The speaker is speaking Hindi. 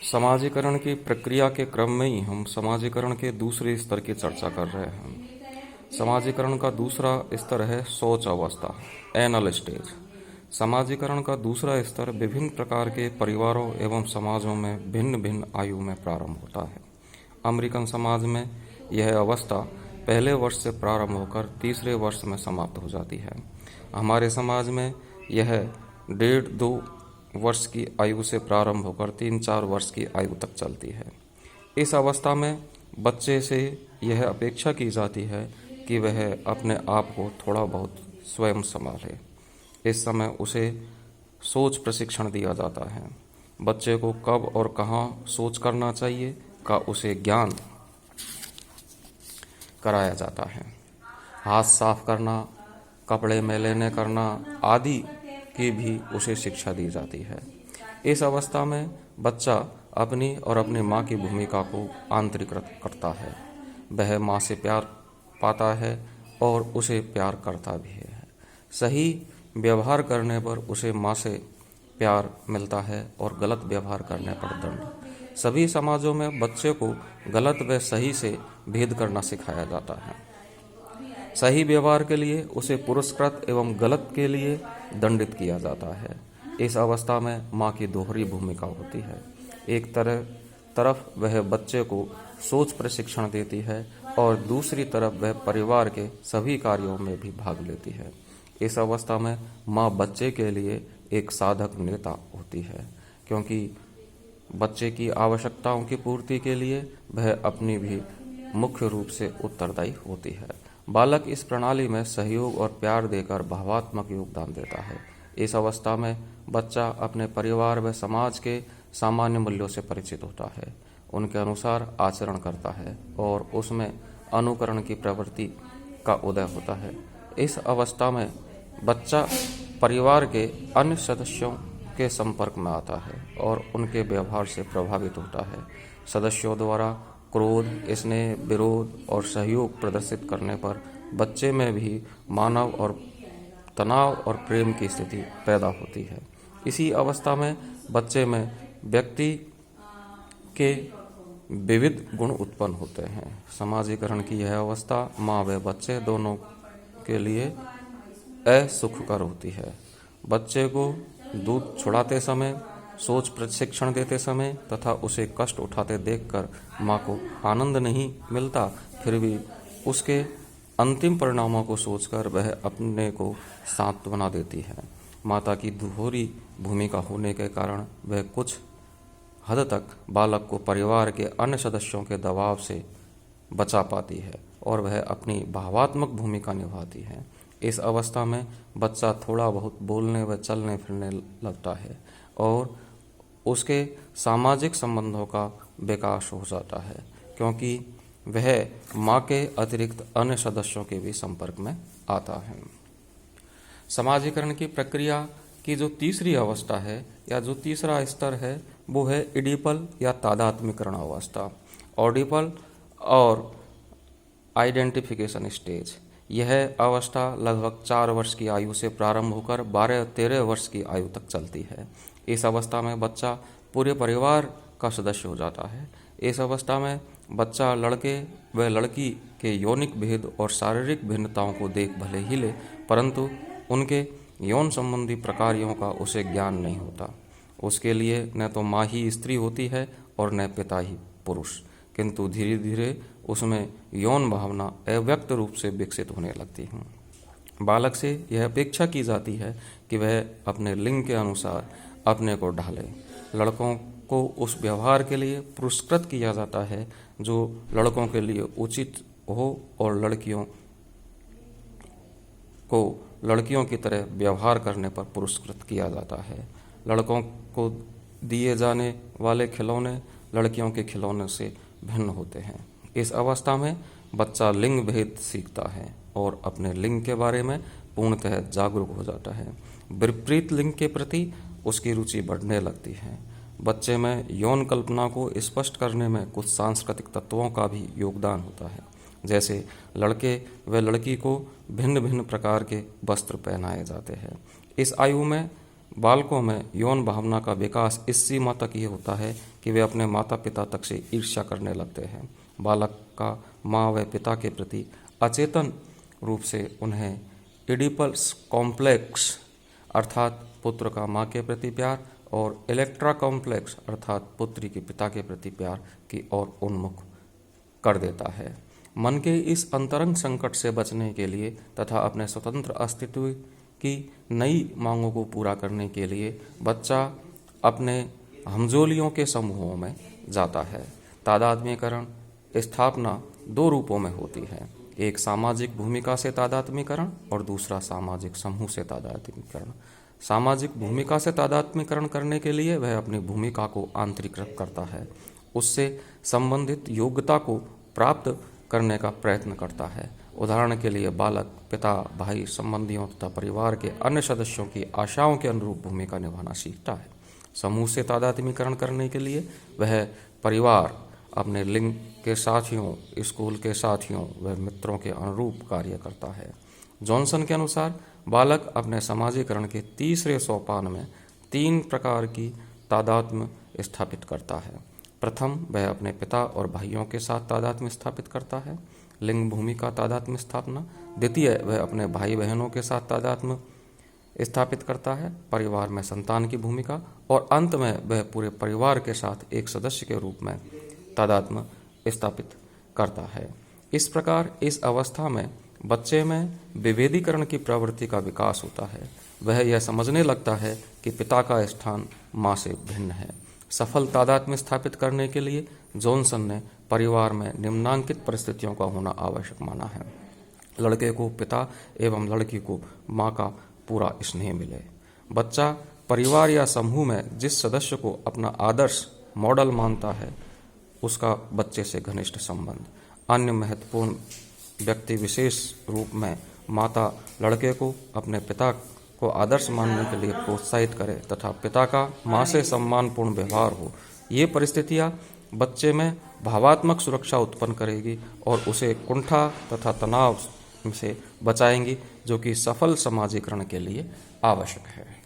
समाजीकरण की प्रक्रिया के क्रम में ही हम समाजीकरण के दूसरे स्तर की चर्चा कर रहे हैं। समाजीकरण का दूसरा स्तर है सोच अवस्था, एनल स्टेज। समाजीकरण का दूसरा स्तर विभिन्न प्रकार के परिवारों एवं समाजों में भिन्न भिन्न आयु में प्रारंभ होता है। अमेरिकन समाज में यह अवस्था पहले वर्ष से प्रारंभ होकर तीसरे वर्ष में समाप्त हो जाती है। हमारे समाज में यह 1.5-2 वर्ष की आयु से प्रारंभ होकर 3-4 वर्ष की आयु तक चलती है। इस अवस्था में बच्चे से यह अपेक्षा की जाती है कि वह अपने आप को थोड़ा बहुत स्वयं संभाले। इस समय उसे सोच प्रशिक्षण दिया जाता है। बच्चे को कब और कहाँ सोच करना चाहिए का उसे ज्ञान कराया जाता है। हाथ साफ करना, कपड़े मैले न करना आदि की भी उसे शिक्षा दी जाती है। इस अवस्था में बच्चा अपनी और अपनी माँ की भूमिका को आंतरिकृत करता है। वह माँ से प्यार पाता है और उसे प्यार करता भी है। सही व्यवहार करने पर उसे माँ से प्यार मिलता है और गलत व्यवहार करने पर दंड। सभी समाजों में बच्चे को गलत व सही से भेद करना सिखाया जाता है। सही व्यवहार के लिए उसे पुरस्कृत एवं गलत के लिए दंडित किया जाता है। इस अवस्था में माँ की दोहरी भूमिका होती है। एक तरफ वह बच्चे को सोच प्रशिक्षण देती है और दूसरी तरफ वह परिवार के सभी कार्यों में भी भाग लेती है। इस अवस्था में माँ बच्चे के लिए एक साधक नेता होती है, क्योंकि बच्चे की आवश्यकताओं की पूर्ति के लिए वह अपनी भी मुख्य रूप से उत्तरदायी होती है। बालक इस प्रणाली में सहयोग और प्यार देकर भावात्मक योगदान देता है। इस अवस्था में बच्चा अपने परिवार व समाज के सामान्य मूल्यों से परिचित होता है, उनके अनुसार आचरण करता है और उसमें अनुकरण की प्रवृत्ति का उदय होता है। इस अवस्था में बच्चा परिवार के अन्य सदस्यों के संपर्क में आता है और उनके व्यवहार से प्रभावित होता है। सदस्यों द्वारा क्रोध, स्नेह, विरोध और सहयोग प्रदर्शित करने पर बच्चे में भी मानव और तनाव और प्रेम की स्थिति पैदा होती है। इसी अवस्था में बच्चे में व्यक्ति के विविध गुण उत्पन्न होते हैं। समाजीकरण की यह अवस्था माँ व बच्चे दोनों के लिए असुखकर होती है। बच्चे को दूध छुड़ाते समय, सोच प्रशिक्षण देते समय तथा उसे कष्ट उठाते देखकर माँ को आनंद नहीं मिलता, फिर भी उसके अंतिम परिणामों को सोचकर वह अपने को सांत्वना देती है। माता की दोहरी भूमिका होने के कारण वह कुछ हद तक बालक को परिवार के अन्य सदस्यों के दबाव से बचा पाती है और वह अपनी भावात्मक भूमिका निभाती है। इस अवस्था में बच्चा थोड़ा बहुत बोलने व चलने फिरने लगता है और उसके सामाजिक संबंधों का विकास हो जाता है, क्योंकि वह माँ के अतिरिक्त अन्य सदस्यों के भी संपर्क में आता है। समाजीकरण की प्रक्रिया की जो तीसरी अवस्था है या जो तीसरा स्तर है वो है इडिपल या तादात्म्यकरण अवस्था, ऑडिपल और आइडेंटिफिकेशन स्टेज। यह अवस्था लगभग 4 वर्ष की आयु से प्रारंभ होकर 12-13 वर्ष की आयु तक चलती है। इस अवस्था में बच्चा पूरे परिवार का सदस्य हो जाता है। इस अवस्था में बच्चा लड़के व लड़की के यौनिक भेद और शारीरिक भिन्नताओं को देख भले ही ले, परंतु उनके यौन संबंधी प्रकारों का उसे ज्ञान नहीं होता। उसके लिए न तो माँ ही स्त्री होती है और न पिता ही पुरुष, किंतु धीरे धीरे उसमें यौन भावना अव्यक्त रूप से विकसित होने लगती है। बालक से यह अपेक्षा की जाती है कि वह अपने लिंग के अनुसार अपने को ढाले। लड़कों को उस व्यवहार के लिए पुरस्कृत किया जाता है जो लड़कों के लिए उचित हो और लड़कियों को लड़कियों की तरह व्यवहार करने पर पुरस्कृत किया जाता है। लड़कों को दिए जाने वाले खिलौने लड़कियों के खिलौने से भिन्न होते हैं। इस अवस्था में बच्चा लिंग भेद सीखता है और अपने लिंग के बारे में पूर्णतः जागरूक हो जाता है। विपरीत लिंग के प्रति उसकी रुचि बढ़ने लगती है। बच्चे में यौन कल्पना को स्पष्ट करने में कुछ सांस्कृतिक तत्वों का भी योगदान होता है, जैसे लड़के व लड़की को भिन्न भिन्न प्रकार के वस्त्र पहनाए जाते हैं। इस आयु में बालकों में यौन भावना का विकास इस सीमा तक ये होता है कि वे अपने माता पिता तक से ईर्ष्या करने लगते हैं। बालक का माँ व पिता के प्रति अचेतन रूप से उन्हें इडिपस कॉम्प्लेक्स अर्थात पुत्र का माँ के प्रति प्यार और इलेक्ट्रा कॉम्प्लेक्स अर्थात पुत्री के पिता के प्रति प्यार की ओर उन्मुख कर देता है। मन के इस अंतरंग संकट से बचने के लिए तथा अपने स्वतंत्र अस्तित्व की नई मांगों को पूरा करने के लिए बच्चा अपने हमजोलियों के समूहों में जाता है। तादात्म्यकरण स्थापना दो रूपों में होती है, एक सामाजिक भूमिका से तादात्म्यकरण और दूसरा सामाजिक समूह से तादात्म्यकरण। सामाजिक भूमिका से तादात्म्यकरण करने के लिए वह अपनी भूमिका को आंतरिकृत करता है, उससे संबंधित योग्यता को प्राप्त करने का प्रयत्न करता है। उदाहरण के लिए बालक पिता, भाई, संबंधियों तथा परिवार के अन्य सदस्यों की आशाओं के अनुरूप भूमिका निभाना सीखता है। समूह से तादात्म्यकरण करने के लिए वह परिवार अपने लिंग के साथियों, स्कूल के साथियों व मित्रों के अनुरूप कार्य करता है। जॉनसन के अनुसार बालक अपने समाजीकरण के तीसरे सोपान में 3 प्रकार की तादात्म्य स्थापित करता है। प्रथम, वह अपने पिता और भाइयों के साथ तादात्म्य स्थापित करता है, लिंग भूमिका तादात्म्य स्थापना। द्वितीय, वह अपने भाई बहनों के साथ तादात्म्य स्थापित करता है, परिवार में संतान की भूमिका। और अंत में वह पूरे परिवार के साथ एक सदस्य के रूप में तादात्म्य स्थापित करता है। इस प्रकार इस अवस्था में बच्चे में विभेदीकरण की प्रवृत्ति का विकास होता है। वह यह समझने लगता है कि पिता का स्थान माँ से भिन्न है। सफल तादात्म्य स्थापित करने के लिए जॉनसन ने परिवार में निम्नांकित परिस्थितियों का होना आवश्यक माना है। लड़के को पिता एवं लड़की को माँ का पूरा स्नेह मिले। बच्चा परिवार या समूह में जिस सदस्य को अपना आदर्श मॉडल मानता है उसका बच्चे से घनिष्ठ संबंध। अन्य महत्वपूर्ण व्यक्ति विशेष रूप में माता लड़के को अपने पिता को आदर्श मानने के लिए प्रोत्साहित करे तथा पिता का माँ से सम्मानपूर्ण व्यवहार हो। ये परिस्थितियाँ बच्चे में भावात्मक सुरक्षा उत्पन्न करेगी और उसे कुंठा तथा तनाव से बचाएंगी, जो कि सफल समाजीकरण के लिए आवश्यक है।